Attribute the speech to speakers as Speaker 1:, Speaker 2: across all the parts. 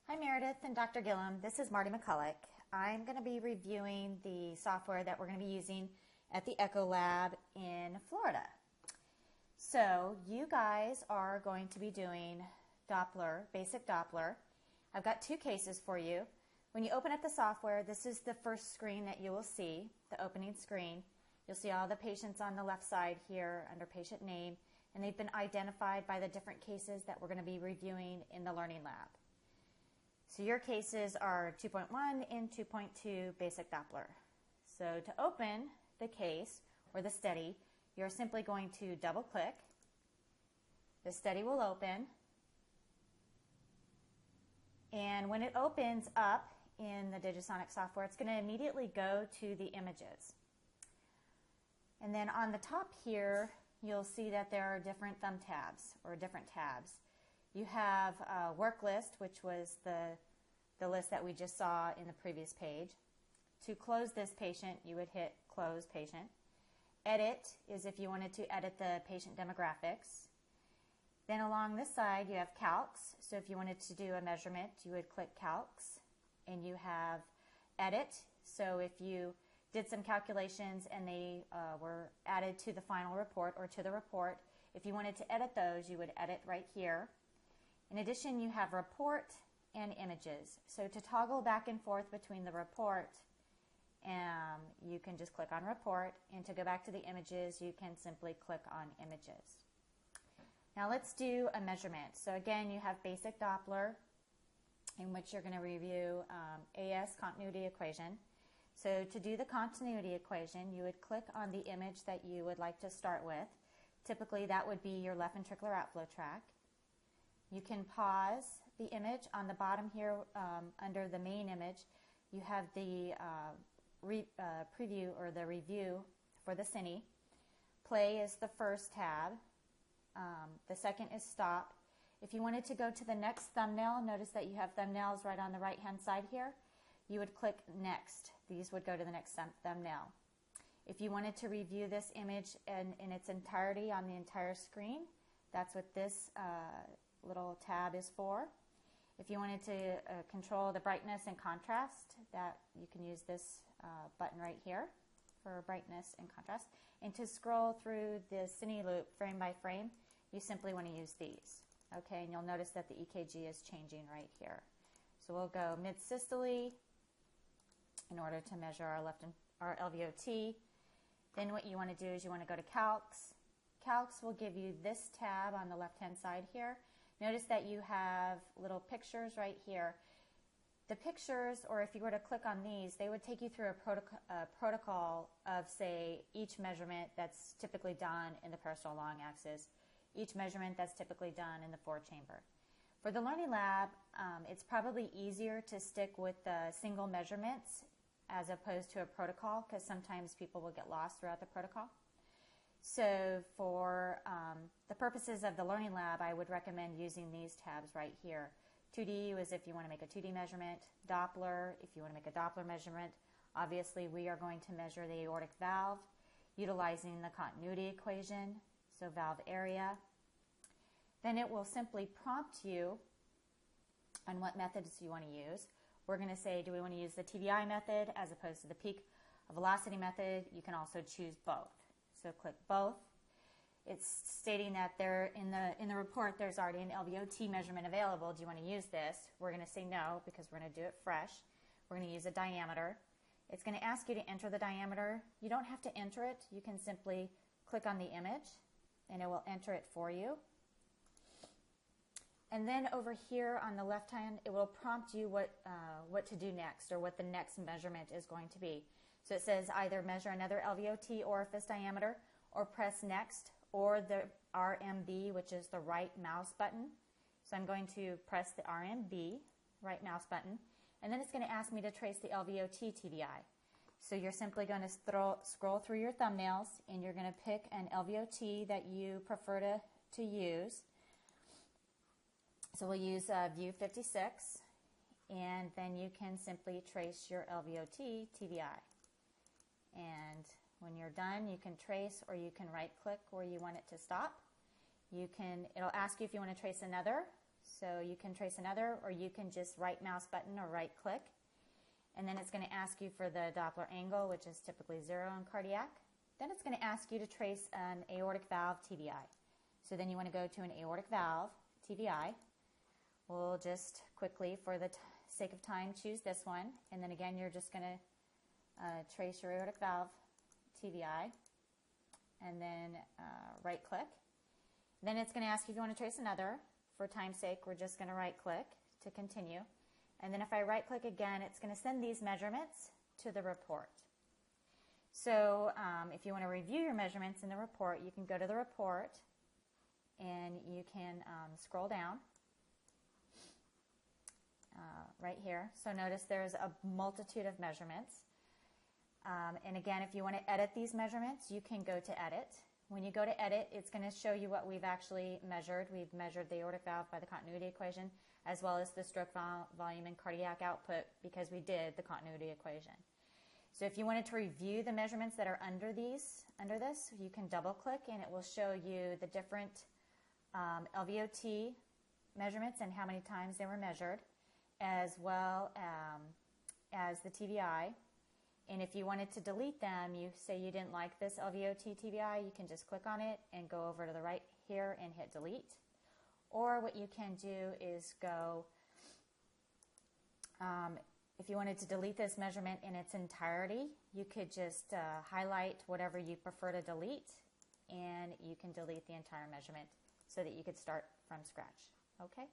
Speaker 1: Hi Meredith and Dr. Gillam, this is Marty McCulloch. I'm going to be reviewing the software that we're going to be using at the Echo Lab in Florida. So you guys are going to be doing Doppler, basic Doppler. I've got two cases for you. When you open up the software, this is the first screen that you will see, the opening screen. You'll see all the patients on the left side here under patient name, and they've been identified by the different cases that we're going to be reviewing in the Learning Lab. So your cases are 2.1 and 2.2 basic Doppler. So to open the case or the study, you're simply going to double click. The study will open. And when it opens up in the Digisonic software, it's going to immediately go to the images. And then on the top here, you'll see that there are different thumb tabs or different tabs. You have a work list, which was the list that we just saw in the previous page. To close this patient, you would hit Close Patient. Edit is if you wanted to edit the patient demographics. Then along this side, you have Calcs. So if you wanted to do a measurement, you would click Calcs. And you have Edit. So if you did some calculations and they were added to the final report or to the report, if you wanted to edit those, you would edit right here. In addition, you have Report and Images. So to toggle back and forth between the report, you can just click on Report, and to go back to the images, you can simply click on Images. Now let's do a measurement. So again, you have basic Doppler, in which you're going to review AS continuity equation. So to do the continuity equation, you would click on the image that you would like to start with. Typically, that would be your left ventricular outflow tract. You can pause the image. On the bottom here, under the main image, you have the preview or the review for the cine. Play is the first tab. The second is stop. If you wanted to go to the next thumbnail, notice that you have thumbnails right on the right-hand side here. You would click Next. These would go to the next thumbnail. If you wanted to review this image in its entirety on the entire screen, that's what this little tab is for. If you wanted to control the brightness and contrast, that you can use this button right here for brightness and contrast. And to scroll through the cine loop frame by frame, you simply want to use these. Okay, and you'll notice that the EKG is changing right here. So we'll go mid-systole in order to measure our LVOT. Then what you want to do is you want to go to Calcs. Calcs will give you this tab on the left-hand side here. Notice that you have little pictures right here. The pictures, or if you were to click on these, they would take you through a protocol of, say, each measurement that's typically done in the parasternal long axis, each measurement that's typically done in the four-chamber. For the Learning Lab, it's probably easier to stick with the single measurements as opposed to a protocol, because sometimes people will get lost throughout the protocol. So for the purposes of the Learning Lab, I would recommend using these tabs right here. 2D is if you want to make a 2D measurement. Doppler, if you want to make a Doppler measurement. Obviously, we are going to measure the aortic valve utilizing the continuity equation, so valve area. Then it will simply prompt you on what methods you want to use. We're going to say, do we want to use the TVI method as opposed to the peak velocity method? You can also choose both. So click both. It's stating that there in the report there's already an LVOT measurement available. Do you want to use this? We're going to say no, because we're going to do it fresh. We're going to use a diameter. It's going to ask you to enter the diameter. You don't have to enter it. You can simply click on the image and it will enter it for you. And then over here on the left hand, it will prompt you what to do next, or what the next measurement is going to be. So it says either measure another LVOT orifice diameter, or press next, or the RMB, which is the right mouse button. So I'm going to press the RMB, right mouse button, and then it's going to ask me to trace the LVOT TVI. So you're simply going to scroll through your thumbnails, and you're going to pick an LVOT that you prefer to use. So we'll use View 56, and then you can simply trace your LVOT TVI. And when you're done, you can trace, or you can right-click where you want it to stop. It'll ask you if you want to trace another. So you can trace another, or you can just right mouse button or right click. And then it's going to ask you for the Doppler angle, which is typically 0 in cardiac. Then it's going to ask you to trace an aortic valve TVI. So then you want to go to an aortic valve TVI. We'll just quickly, for the sake of time, choose this one. And then again, you're just going to trace your aortic valve TVI. And then right click. Then it's going to ask you if you want to trace another. For time's sake, we're just going to right click to continue. And then if I right click again, it's going to send these measurements to the report. So if you want to review your measurements in the report, you can go to the report and you can scroll down right here. So notice there's a multitude of measurements. And again, if you want to edit these measurements, you can go to edit. When you go to edit, it's going to show you what we've actually measured. We've measured the aortic valve by the continuity equation, as well as the stroke volume and cardiac output, because we did the continuity equation. So if you wanted to review the measurements that are under this, you can double click and it will show you the different LVOT measurements and how many times they were measured, as well as the TVI. And if you wanted to delete them, you say you didn't like this LVOT TVI, you can just click on it and go over to the right here and hit delete. Or what you can do is go, if you wanted to delete this measurement in its entirety, you could just highlight whatever you prefer to delete, and you can delete the entire measurement so that you could start from scratch. Okay?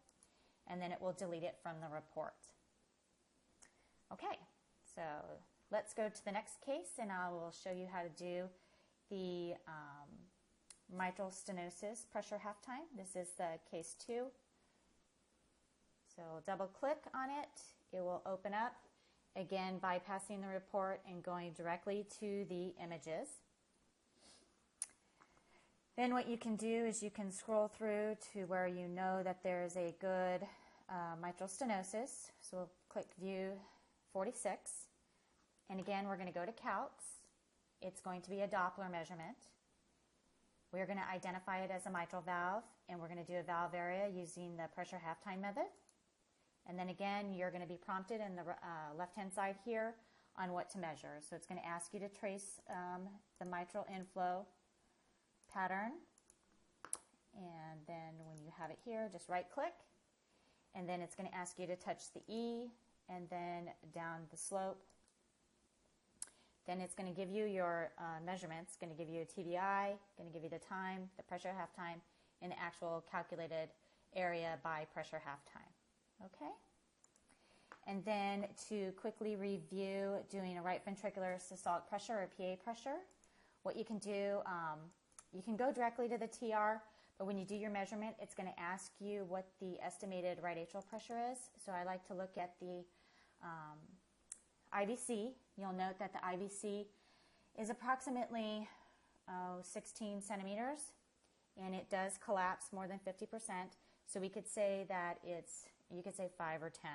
Speaker 1: And then it will delete it from the report. Okay, so let's go to the next case, and I will show you how to do the mitral stenosis pressure half-time. This is the case 2. So double click on it. It will open up, again bypassing the report and going directly to the images. Then what you can do is you can scroll through to where you know that there's a good mitral stenosis. So we'll click View 46. And again, we're going to go to Calcs. It's going to be a Doppler measurement. We're going to identify it as a mitral valve, and we're going to do a valve area using the pressure half-time method. And then again, you're going to be prompted in the left-hand side here on what to measure. So it's going to ask you to trace the mitral inflow pattern. And then when you have it here, just right-click. And then it's going to ask you to touch the E and then down the slope. Then it's going to give you your measurements. It's going to give you a TVI, going to give you the time, the pressure half-time, and the actual calculated area by pressure half-time. Okay? And then to quickly review doing a right ventricular systolic pressure or PA pressure, what you can do, you can go directly to the TR, but when you do your measurement, it's going to ask you what the estimated right atrial pressure is. So I like to look at the IVC. You'll note that the IVC is approximately 16 centimeters, and it does collapse more than 50%. So we could say that you could say 5 or 10.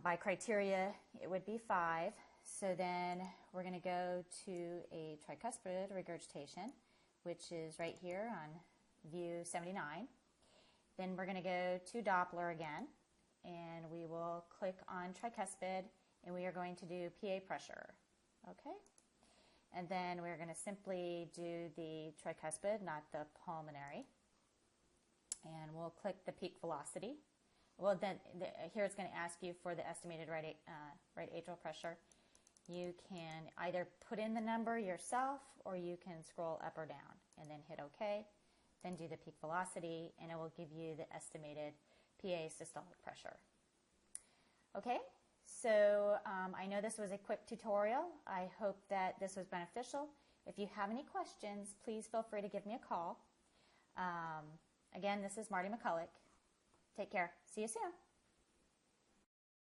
Speaker 1: By criteria, it would be 5. So then we're going to go to a tricuspid regurgitation, which is right here on view 79. Then we're going to go to Doppler again, and we will click on tricuspid, and we are going to do PA pressure. Okay? And then we're going to simply do the tricuspid, not the pulmonary. And we'll click the peak velocity. Well, then here it's going to ask you for the estimated right atrial pressure. You can either put in the number yourself, or you can scroll up or down and then hit OK. Then do the peak velocity, and it will give you the estimated PA systolic pressure. Okay, so I know this was a quick tutorial. I hope that this was beneficial. If you have any questions, please feel free to give me a call. Again, this is Marty McCulloch. Take care. See you soon.